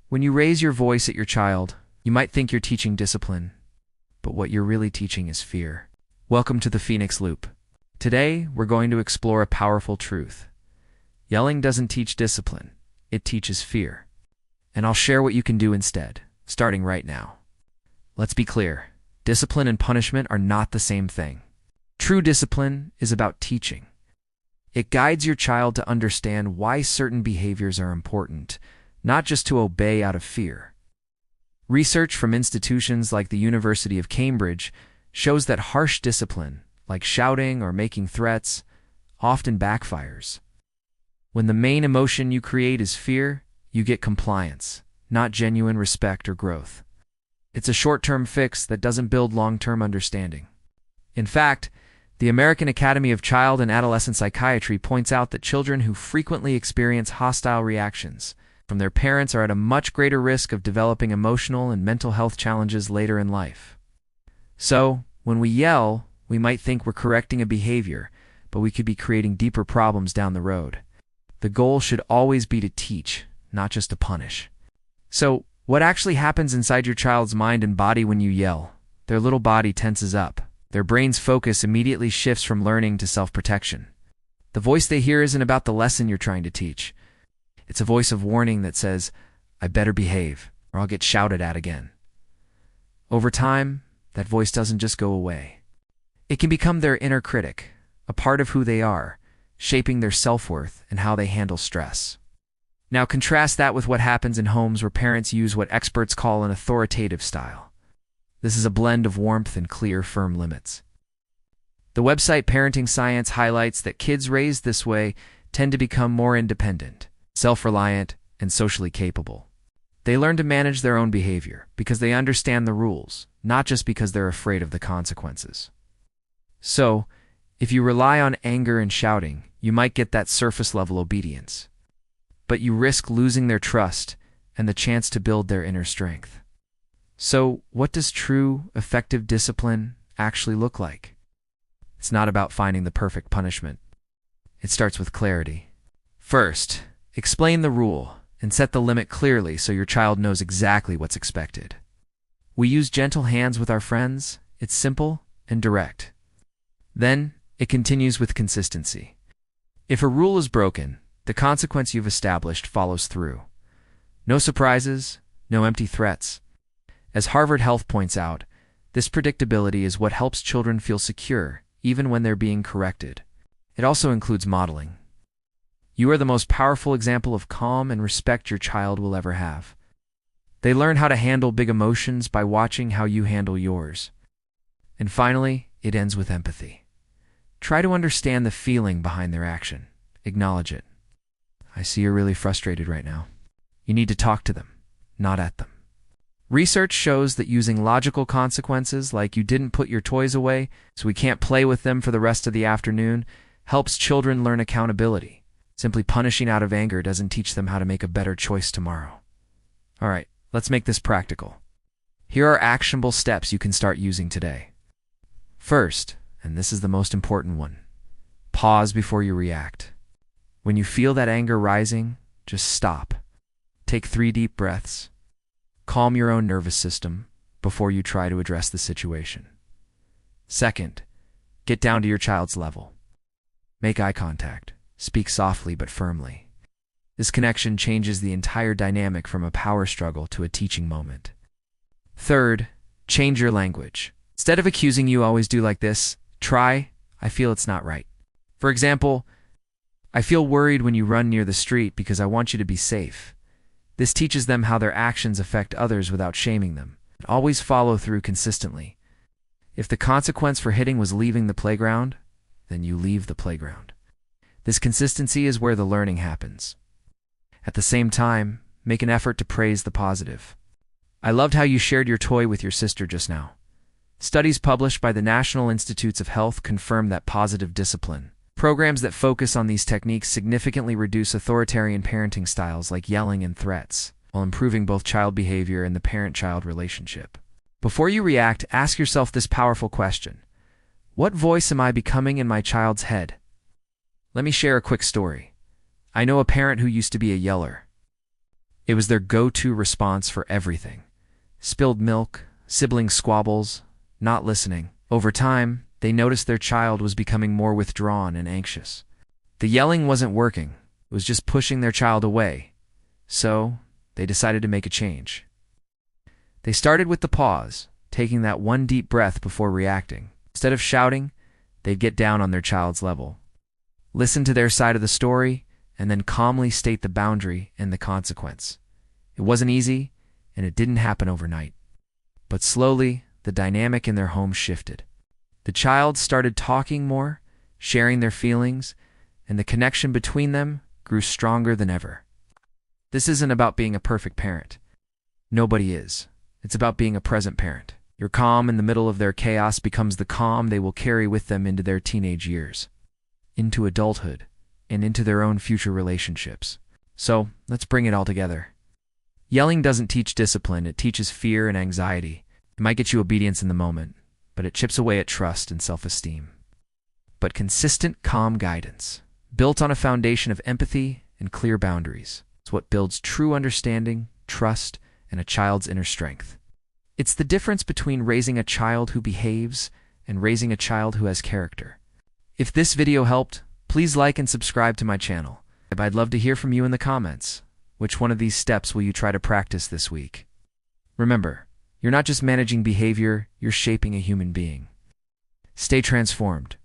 When you raise your voice at your child, you might think you're teaching discipline, but what you're really teaching is fear. Welcome to the Phoenix Loop. Today, we're going to explore a powerful truth. Yelling doesn't teach discipline, it teaches fear. And I'll share what you can do instead, starting right now. Let's be clear, discipline and punishment are not the same thing. True discipline is about teaching. It guides your child to understand why certain behaviors are important, not just to obey out of fear. Research from institutions like the University of Cambridge shows that harsh discipline, like shouting or making threats, often backfires. When the main emotion you create is fear, you get compliance, not genuine respect or growth. It's a short-term fix that doesn't build long-term understanding. In fact, the American Academy of Child and Adolescent Psychiatry points out that children who frequently experience hostile reactions from their parents are at a much greater risk of developing emotional and mental health challenges later in life. So, when we yell, we might think we're correcting a behavior, but we could be creating deeper problems down the road. The goal should always be to teach, not just to punish. So, what actually happens inside your child's mind and body when you yell? Their little body tenses up. Their brain's focus immediately shifts from learning to self-protection. The voice they hear isn't about the lesson you're trying to teach. It's a voice of warning that says, "I better behave, or I'll get shouted at again." Over time, that voice doesn't just go away. It can become their inner critic, a part of who they are, shaping their self-worth and how they handle stress. Now contrast that with what happens in homes where parents use what experts call an authoritative style. This is a blend of warmth and clear, firm limits. The website Parenting Science highlights that kids raised this way tend to become more independent, self-reliant, and socially capable. They learn to manage their own behavior because they understand the rules, not just because they're afraid of the consequences. So, if you rely on anger and shouting, you might get that surface-level obedience. But you risk losing their trust and the chance to build their inner strength. So, what does true, effective discipline actually look like? It's not about finding the perfect punishment. It starts with clarity. First, explain the rule and set the limit clearly so your child knows exactly what's expected. We use gentle hands with our friends. It's simple and direct. Then, it continues with consistency. If a rule is broken, the consequence you've established follows through. No surprises, no empty threats. As Harvard Health points out, this predictability is what helps children feel secure, even when they're being corrected. It also includes modeling. You are the most powerful example of calm and respect your child will ever have. They learn how to handle big emotions by watching how you handle yours. And finally, it ends with empathy. Try to understand the feeling behind their action. Acknowledge it. I see you're really frustrated right now. You need to talk to them, not at them. Research shows that using logical consequences, like "you didn't put your toys away, so we can't play with them for the rest of the afternoon," helps children learn accountability. Simply punishing out of anger doesn't teach them how to make a better choice tomorrow. All right, let's make this practical. Here are actionable steps you can start using today. First, and this is the most important one, pause before you react. When you feel that anger rising, just stop. Take 3 deep breaths. Calm your own nervous system before you try to address the situation. Second, get down to your child's level. Make eye contact. Speak softly but firmly. This connection changes the entire dynamic from a power struggle to a teaching moment. Third, change your language. Instead of accusing "you always do like this," try "I feel it's not right." For example, "I feel worried when you run near the street because I want you to be safe." This teaches them how their actions affect others without shaming them. Always follow through consistently. If the consequence for hitting was leaving the playground, then you leave the playground. This consistency is where the learning happens. At the same time, make an effort to praise the positive. I loved how you shared your toy with your sister just now. Studies published by the National Institutes of Health confirm that positive discipline, programs that focus on these techniques, significantly reduce authoritarian parenting styles like yelling and threats, while improving both child behavior and the parent-child relationship. Before you react, ask yourself this powerful question. What voice am I becoming in my child's head? Let me share a quick story. I know a parent who used to be a yeller. It was their go-to response for everything. Spilled milk, sibling squabbles, not listening. Over time, they noticed their child was becoming more withdrawn and anxious. The yelling wasn't working. It was just pushing their child away. So, they decided to make a change. They started with the pause, taking that one deep breath before reacting. Instead of shouting, they'd get down on their child's level. Listen to their side of the story, and then calmly state the boundary and the consequence. It wasn't easy, and it didn't happen overnight. But slowly, the dynamic in their home shifted. The child started talking more, sharing their feelings, and the connection between them grew stronger than ever. This isn't about being a perfect parent. Nobody is. It's about being a present parent. Your calm in the middle of their chaos becomes the calm they will carry with them into their teenage years, into adulthood, and into their own future relationships. So, let's bring it all together. Yelling doesn't teach discipline, it teaches fear and anxiety. It might get you obedience in the moment, but it chips away at trust and self-esteem. But consistent, calm guidance, built on a foundation of empathy and clear boundaries, is what builds true understanding, trust, and a child's inner strength. It's the difference between raising a child who behaves and raising a child who has character. If this video helped, please like and subscribe to my channel. I'd love to hear from you in the comments. Which one of these steps will you try to practice this week? Remember, you're not just managing behavior, you're shaping a human being. Stay transformed.